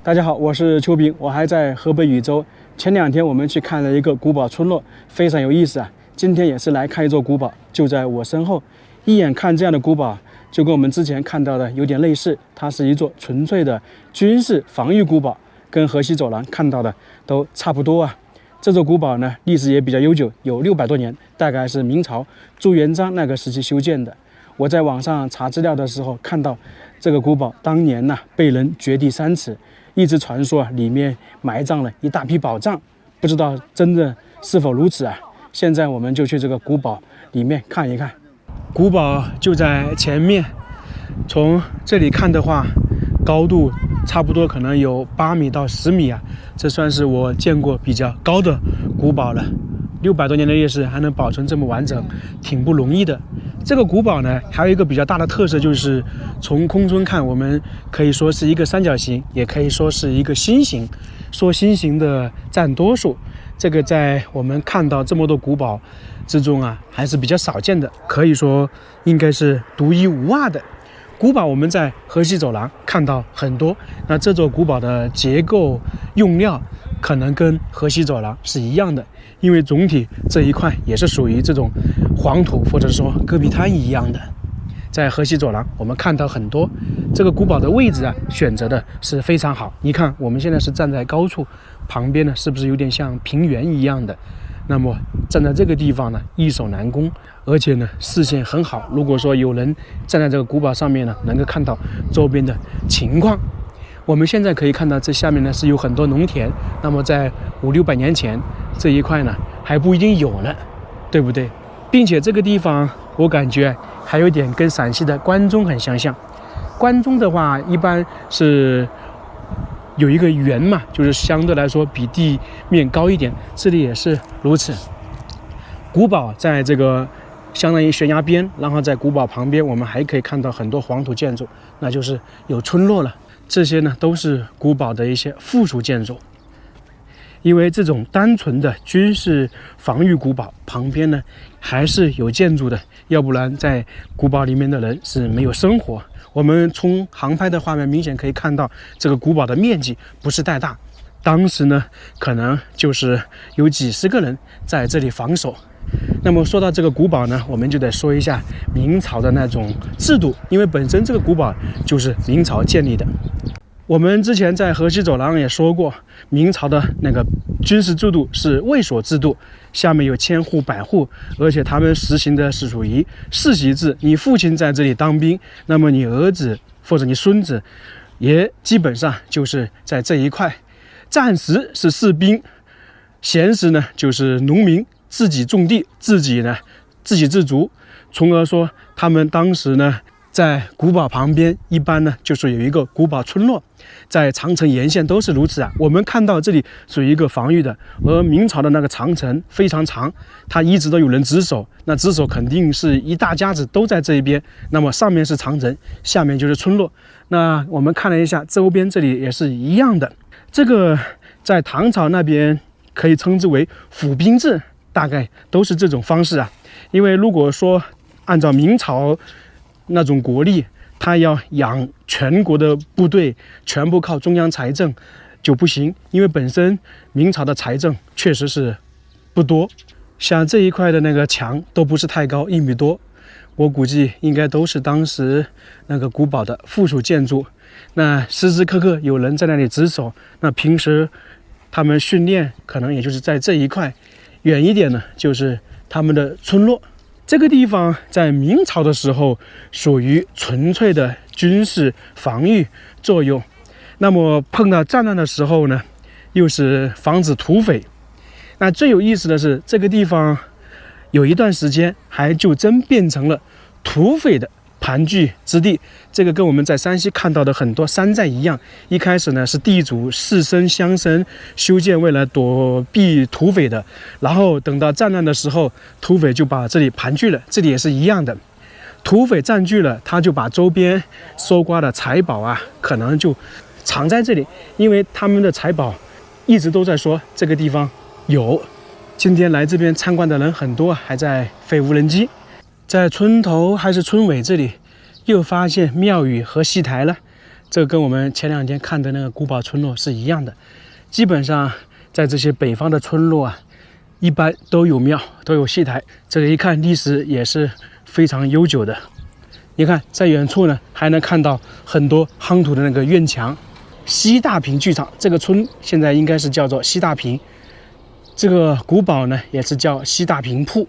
大家好，我是邱斌，我还在河北禹州。前2天我们去看了一个古堡村落，非常有意思啊。今天也是来看一座古堡，就在我身后。一眼看这样的古堡，就跟我们之前看到的有点类似，它是一座纯粹的军事防御古堡，跟河西走廊看到的都差不多啊。这座古堡呢，历史也比较悠久，有600多年，大概是明朝朱元璋那个时期修建的。我在网上查资料的时候看到，这个古堡当年呢被人掘地3尺，一直传说里面埋葬了一大批宝藏，不知道真的是否如此啊？现在我们就去这个古堡里面看一看。古堡就在前面，从这里看的话，高度差不多可能有8米到10米啊，这算是我见过比较高的古堡了。600多年的历史还能保存这么完整，挺不容易的。这个古堡呢，还有一个比较大的特色，就是从空中看，我们可以说是一个三角形，也可以说是一个心形。说心形的占多数，这个在我们看到这么多古堡之中啊，还是比较少见的，可以说应该是独一无二的。古堡我们在河西走廊看到很多，那这座古堡的结构用料可能跟河西走廊是一样的，因为总体这一块也是属于这种黄土或者说戈壁滩一样的。在河西走廊我们看到很多，这个古堡的位置啊选择的是非常好。你看我们现在是站在高处，旁边呢是不是有点像平原一样的？那么站在这个地方呢，易守难攻，而且呢视线很好。如果说有人站在这个古堡上面呢，能够看到周边的情况。我们现在可以看到这下面呢是有很多农田，那么在500-600年前这一块呢还不一定有呢，对不对？并且这个地方我感觉还有点跟陕西的关中很相像。关中的话一般是有一个圆嘛，就是相对来说比地面高一点，这里也是如此。古堡在这个相当于悬崖边，然后在古堡旁边我们还可以看到很多黄土建筑，那就是有村落了。这些呢都是古堡的一些附属建筑。因为这种单纯的军事防御古堡旁边呢还是有建筑的，要不然在古堡里面的人是没有生活。我们从航拍的画面明显可以看到，这个古堡的面积不是太大，当时呢可能就是有几十个人在这里防守。那么说到这个古堡呢，我们就得说一下明朝的那种制度，因为本身这个古堡就是明朝建立的。我们之前在河西走廊也说过，明朝的那个军事制度是卫所制度，下面有千户百户，而且他们实行的是属于世袭制。你父亲在这里当兵，那么你儿子或者你孙子也基本上就是在这一块。战时是士兵，闲时呢就是农民，自己种地，自己自给自足，从而说他们当时呢在古堡旁边一般呢就是有一个古堡村落，在长城沿线都是如此啊。我们看到这里属于一个防御的，而明朝的那个长城非常长，它一直都有人值守，那值守肯定是一大家子都在这一边，那么上面是长城，下面就是村落。那我们看了一下周边，这里也是一样的。这个在唐朝那边可以称之为府兵制，大概都是这种方式啊。因为如果说按照明朝那种国力，他要养全国的部队全部靠中央财政就不行，因为本身明朝的财政确实是不多，像这一块的那个墙都不是太高，1米多，我估计应该都是当时那个古堡的附属建筑。那时时刻刻有人在那里值守，那平时他们训练可能也就是在这一块，远一点呢就是他们的村落。这个地方在明朝的时候属于纯粹的军事防御作用，那么碰到战乱的时候呢，又是防止土匪。那最有意思的是，这个地方有一段时间还就真变成了土匪的盘踞之地。这个跟我们在山西看到的很多山寨一样，一开始呢是地主士绅乡绅修建为了躲避土匪的，然后等到战乱的时候，土匪就把这里盘踞了。这里也是一样的，土匪占据了，他就把周边搜刮的财宝啊可能就藏在这里，因为他们的财宝一直都在说这个地方有。今天来这边参观的人很多，还在飞无人机。在村头还是村尾这里又发现庙宇和戏台了，这跟我们前2天看的那个古堡村落是一样的。基本上在这些北方的村落啊，一般都有庙，都有戏台。这个一看历史也是非常悠久的。你看，在远处呢，还能看到很多夯土的那个院墙。西大坪剧场这个村现在应该是叫做西大坪，这个古堡呢也是叫西大坪铺，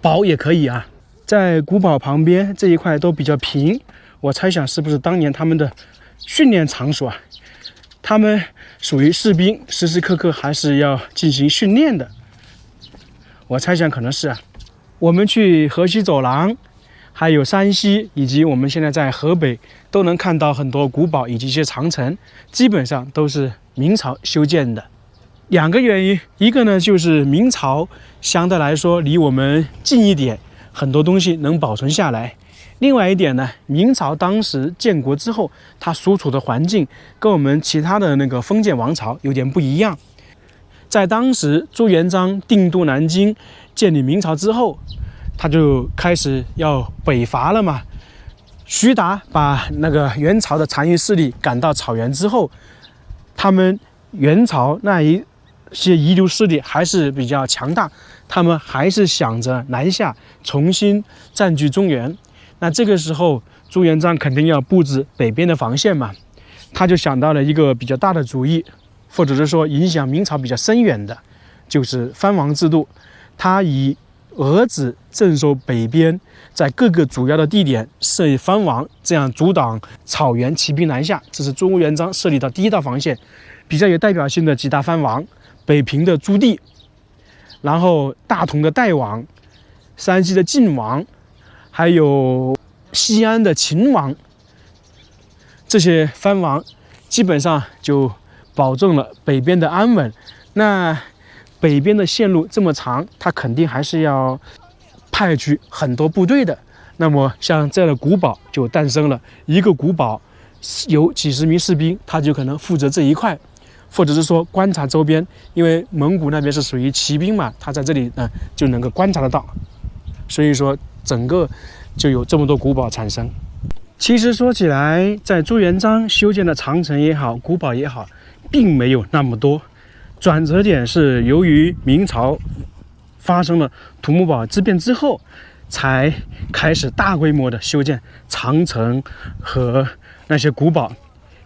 堡也可以啊。在古堡旁边这一块都比较平，我猜想是不是当年他们的训练场所啊？他们属于士兵，时时刻刻还是要进行训练的。我猜想可能是啊。我们去河西走廊，还有山西，以及我们现在在河北，都能看到很多古堡以及一些长城，基本上都是明朝修建的。2个原因，一个呢就是明朝相对来说离我们近一点，很多东西能保存下来。另外一点呢，明朝当时建国之后，它所处的环境跟我们其他的那个封建王朝有点不一样。在当时朱元璋定都南京，建立明朝之后，他就开始要北伐了嘛。徐达把那个元朝的残余势力赶到草原之后，他们元朝那一些遗留势力还是比较强大，他们还是想着南下，重新占据中原。那这个时候，朱元璋肯定要布置北边的防线嘛，他就想到了一个比较大的主意，或者是说影响明朝比较深远的，就是藩王制度。他以儿子镇守北边，在各个主要的地点设立藩王，这样阻挡草原骑兵南下。这是朱元璋设立的第一道防线。比较有代表性的几大藩王：北平的朱棣，然后大同的代王，山西的晋王，还有西安的秦王。这些藩王基本上就保证了北边的安稳。那北边的线路这么长，他肯定还是要派去很多部队的。那么像这样的古堡就诞生了。一个古堡有几十名士兵，他就可能负责这一块，或者是说观察周边，因为蒙古那边是属于骑兵嘛，他在这里呢就能够观察得到。所以说整个就有这么多古堡产生。其实说起来，在朱元璋修建的长城也好，古堡也好，并没有那么多。转折点是由于明朝发生了土木堡之变之后，才开始大规模的修建长城和那些古堡。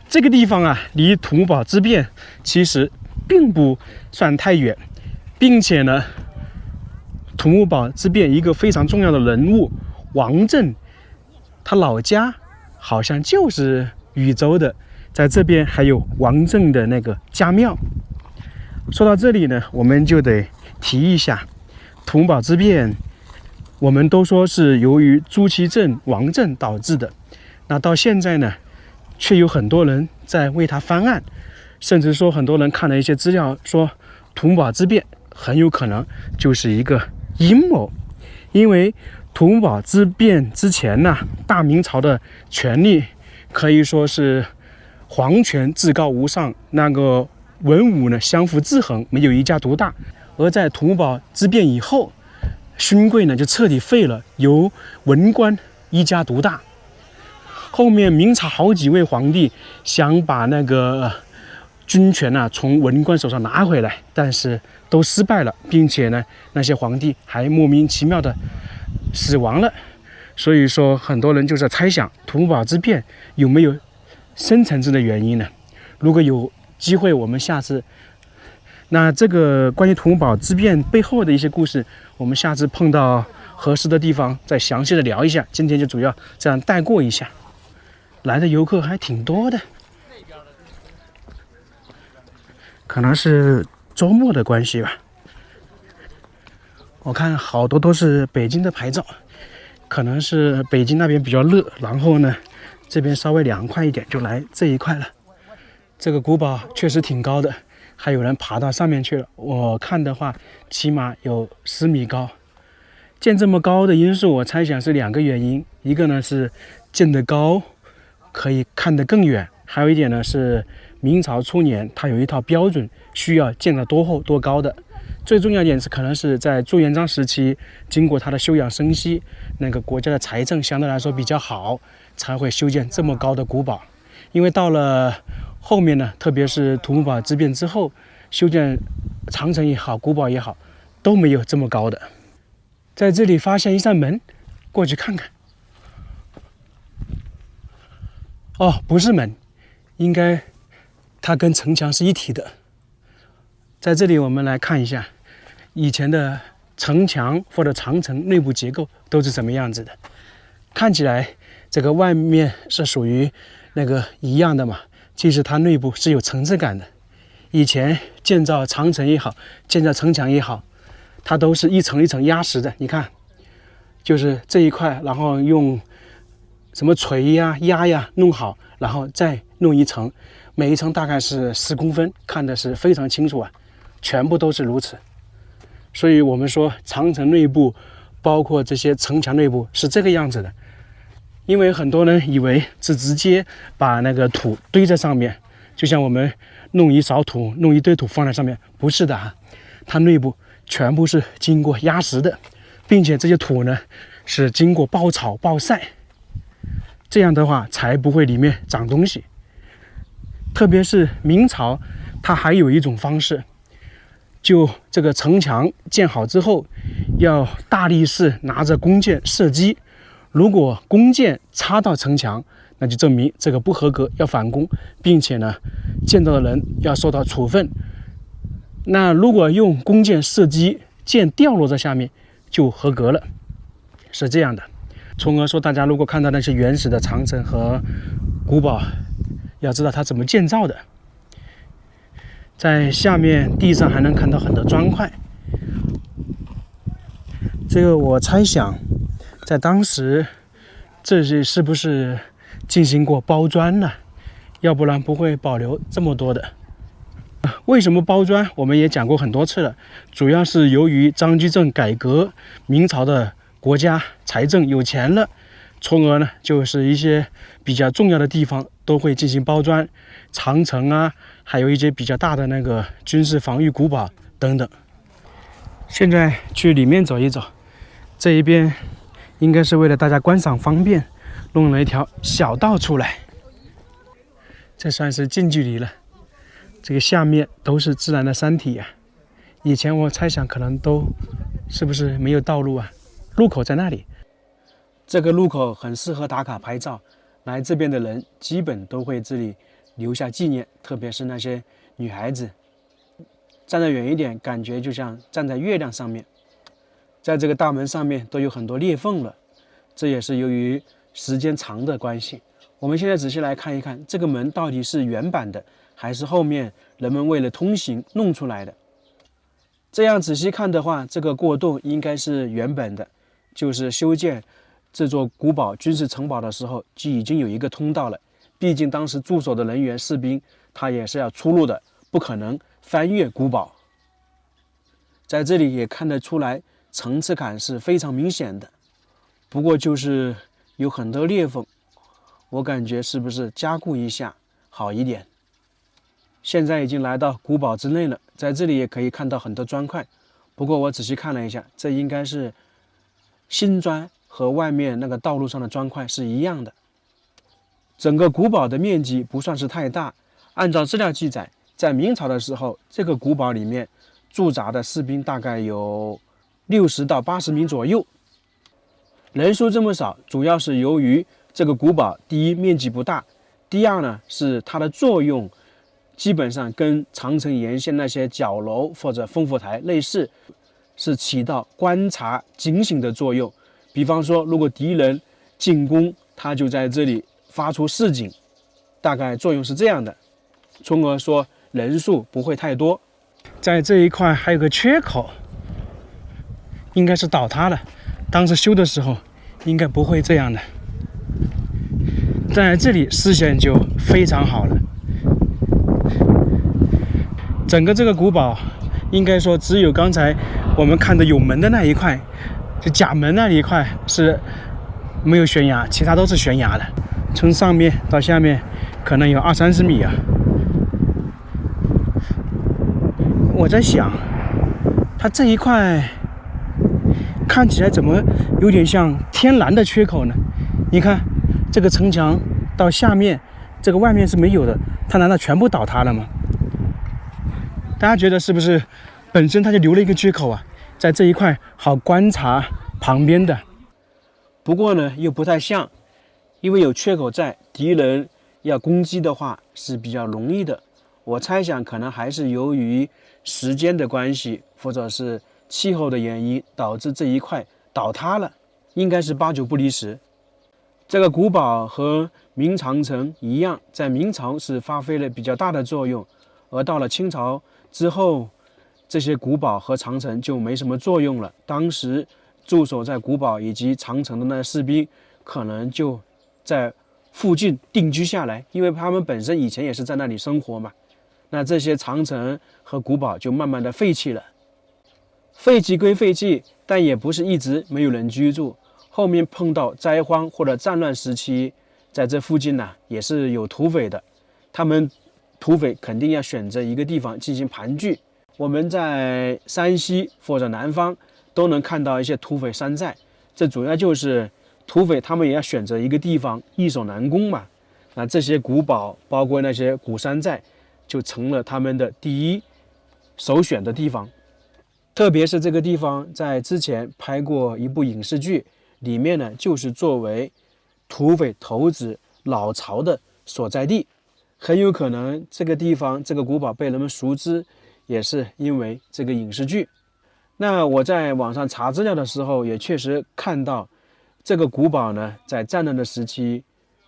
这个地方啊，离土木堡之变其实并不算太远，并且呢，土木堡之变一个非常重要的人物王振，他老家好像就是禹州的，在这边还有王振的那个家庙。说到这里呢，我们就得提一下土木堡之变，我们都说是由于朱祁镇、王振导致的。那到现在呢，却有很多人在为他翻案，甚至说很多人看了一些资料，说土木堡之变很有可能就是一个阴谋。因为土木堡之变之前呢，大明朝的权力可以说是皇权至高无上，那个文武呢相互制衡，没有一家独大。而在土木堡之变以后，勋贵呢就彻底废了，由文官一家独大。后面明朝好几位皇帝想把那个军权呢从文官手上拿回来，但是都失败了，并且呢那些皇帝还莫名其妙的死亡了。所以说很多人就在猜想土木堡之变有没有深层次的原因呢？如果有机会，我们下次那这个关于土木堡之变背后的一些故事，我们下次碰到合适的地方再详细的聊一下。今天就主要这样带过一下。来的游客还挺多的，可能是周末的关系吧。我看好多都是北京的牌照，可能是北京那边比较热，然后呢这边稍微凉快一点，就来这一块了。这个古堡确实挺高的，还有人爬到上面去了。我看的话，起码有10米高。建这么高的因素，我猜想是2个原因。一个呢是建得高，可以看得更远；还有一点呢是明朝初年，它有一套标准，需要建得多厚多高的。最重要一点是，可能是在朱元璋时期，经过他的休养生息，那个国家的财政相对来说比较好，才会修建这么高的古堡。因为到了后面呢，特别是土木堡之变之后，修建长城也好，古堡也好，都没有这么高的。在这里发现一扇门，过去看看。哦，不是门，应该它跟城墙是一体的。在这里我们来看一下以前的城墙或者长城内部结构都是什么样子的。看起来这个外面是属于那个一样的嘛，其实它内部是有层次感的。以前建造长城也好，建造城墙也好，它都是一层一层压实的。你看，就是这一块，然后用什么锤呀、压呀弄好，然后再弄一层，每一层大概是10公分，看的是非常清楚啊，全部都是如此。所以我们说长城内部，包括这些城墙内部是这个样子的。因为很多人以为是直接把那个土堆在上面，就像我们弄一勺土、弄一堆土放在上面，不是的啊，它内部全部是经过压实的，并且这些土呢是经过爆炒、暴晒，这样的话才不会里面长东西。特别是明朝，它还有一种方式，就这个城墙建好之后，要大力士拿着弓箭射击。如果弓箭插到城墙，那就证明这个不合格，要反攻，并且呢，见到的人要受到处分。那如果用弓箭射击，箭掉落在下面，就合格了，是这样的。从而说，大家如果看到那些原始的长城和古堡，要知道它怎么建造的。在下面地上还能看到很多砖块，这个我猜想，在当时，这是不是进行过包砖呢？要不然不会保留这么多的。为什么包砖？我们也讲过很多次了，主要是由于张居正改革明朝的国家财政有钱了，从而呢，就是一些比较重要的地方都会进行包砖，长城啊，还有一些比较大的那个军事防御古堡等等。现在去里面走一走，这一边应该是为了大家观赏方便，弄了一条小道出来，这算是近距离了。这个下面都是自然的山体啊，以前我猜想可能都是不是没有道路啊？路口在那里，这个路口很适合打卡拍照，来这边的人基本都会这里留下纪念，特别是那些女孩子，站得远一点，感觉就像站在月亮上面。在这个大门上面都有很多裂缝了，这也是由于时间长的关系。我们现在仔细来看一看，这个门到底是原版的，还是后面人们为了通行弄出来的。这样仔细看的话，这个过洞应该是原本的，就是修建这座古堡军事城堡的时候就已经有一个通道了。毕竟当时驻守的人员士兵他也是要出入的，不可能翻越古堡。在这里也看得出来层次感是非常明显的，不过就是有很多裂缝，我感觉是不是加固一下好一点。现在已经来到古堡之内了，在这里也可以看到很多砖块，不过我仔细看了一下，这应该是新砖，和外面那个道路上的砖块是一样的。整个古堡的面积不算是太大，按照资料记载，在明朝的时候，这个古堡里面驻扎的士兵大概有60到80名左右。人数这么少，主要是由于这个古堡第一面积不大，第二呢是它的作用基本上跟长城沿线那些角楼或者烽火台类似，是起到观察警醒的作用。比方说如果敌人进攻，它就在这里发出示警，大概作用是这样的，从而说人数不会太多。在这一块还有个缺口，应该是倒塌了，当时修的时候应该不会这样的。在这里视线就非常好了，整个这个古堡应该说只有刚才我们看的有门的那一块，就假门那一块是没有悬崖，其他都是悬崖的，从上面到下面可能有20-30米啊。我在想，它这一块看起来怎么有点像天然的缺口呢？你看这个城墙到下面这个外面是没有的，它难道全部倒塌了吗？大家觉得是不是本身它就留了一个缺口啊，在这一块好观察旁边的。不过呢，又不太像，因为有缺口在，敌人要攻击的话是比较容易的。我猜想可能还是由于时间的关系，或者是气候的原因，导致这一块倒塌了，应该是8、9不离十。这个古堡和明长城一样，在明朝是发挥了比较大的作用，而到了清朝之后，这些古堡和长城就没什么作用了。当时驻守在古堡以及长城的那士兵，可能就在附近定居下来，因为他们本身以前也是在那里生活嘛。那这些长城和古堡就慢慢的废弃了。废弃归废弃，但也不是一直没有人居住。后面碰到灾荒或者战乱时期，在这附近呢，也是有土匪的。他们土匪肯定要选择一个地方进行盘踞。我们在山西或者南方都能看到一些土匪山寨，这主要就是土匪他们也要选择一个地方易守难攻嘛。那这些古堡，包括那些古山寨，就成了他们的第一首选的地方。特别是这个地方在之前拍过一部影视剧，里面呢就是作为土匪头子老巢的所在地。很有可能这个地方这个古堡被人们熟知，也是因为这个影视剧。那我在网上查资料的时候，也确实看到这个古堡呢，在战乱的时期，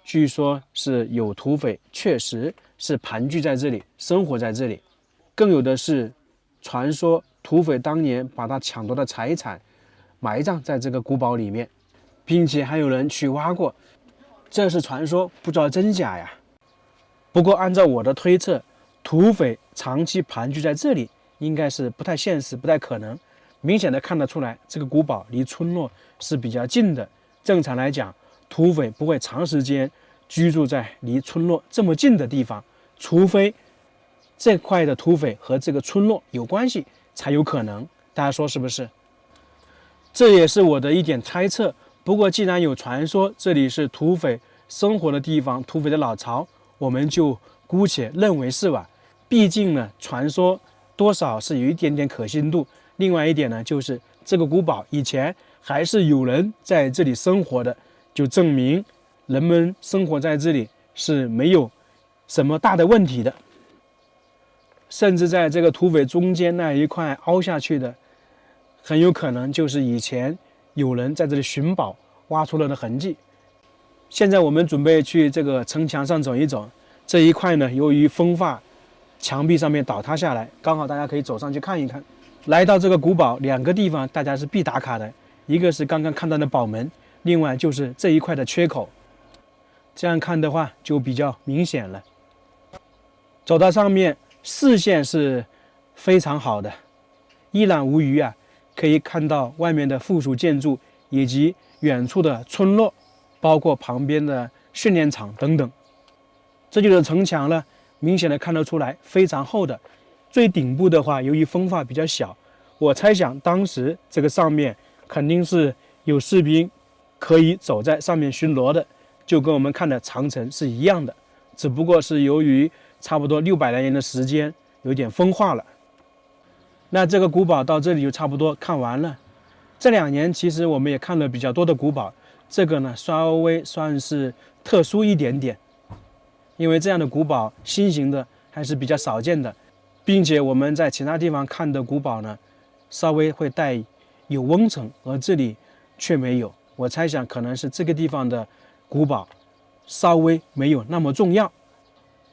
据说是有土匪确实是盘踞在这里，生活在这里。更有的是传说土匪当年把他抢夺的财产埋葬在这个古堡里面，并且还有人去挖过，这是传说，不知道真假呀。不过按照我的推测，土匪长期盘踞在这里应该是不太现实，不太可能。明显的看得出来，这个古堡离村落是比较近的。正常来讲，土匪不会长时间居住在离村落这么近的地方，除非这块的土匪和这个村落有关系才有可能。大家说是不是？这也是我的一点猜测。不过既然有传说这里是土匪生活的地方，土匪的老巢，我们就姑且认为是吧。毕竟呢，传说多少是有一点点可信度。另外一点呢，就是这个古堡以前还是有人在这里生活的，就证明人们生活在这里是没有什么大的问题的。甚至在这个土匪中间那一块凹下去的，很有可能就是以前有人在这里寻宝挖出了的痕迹。现在我们准备去这个城墙上走一走，这一块呢，由于风化，墙壁上面倒塌下来，刚好大家可以走上去看一看。来到这个古堡，2个地方大家是必打卡的，一个是刚刚看到的堡门，另外就是这一块的缺口。这样看的话就比较明显了。走到上面，视线是非常好的，一览无余啊，可以看到外面的附属建筑以及远处的村落，包括旁边的训练场等等。这里的城墙呢，明显的看得出来非常厚的。最顶部的话，由于风化比较小，我猜想当时这个上面肯定是有士兵可以走在上面巡逻的，就跟我们看的长城是一样的，只不过是由于差不多600来年的时间有点风化了。那这个古堡到这里就差不多看完了。这2年其实我们也看了比较多的古堡，这个呢稍微算是特殊一点点，因为这样的古堡新型的还是比较少见的，并且我们在其他地方看的古堡呢，稍微会带有温层，而这里却没有。我猜想可能是这个地方的古堡稍微没有那么重要。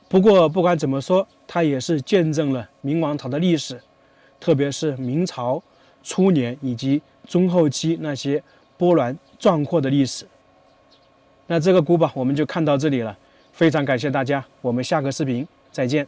不过不管怎么说，它也是见证了明王朝的历史，特别是明朝初年以及中后期那些波澜壮阔的历史。那这个古堡我们就看到这里了，非常感谢大家，我们下个视频再见。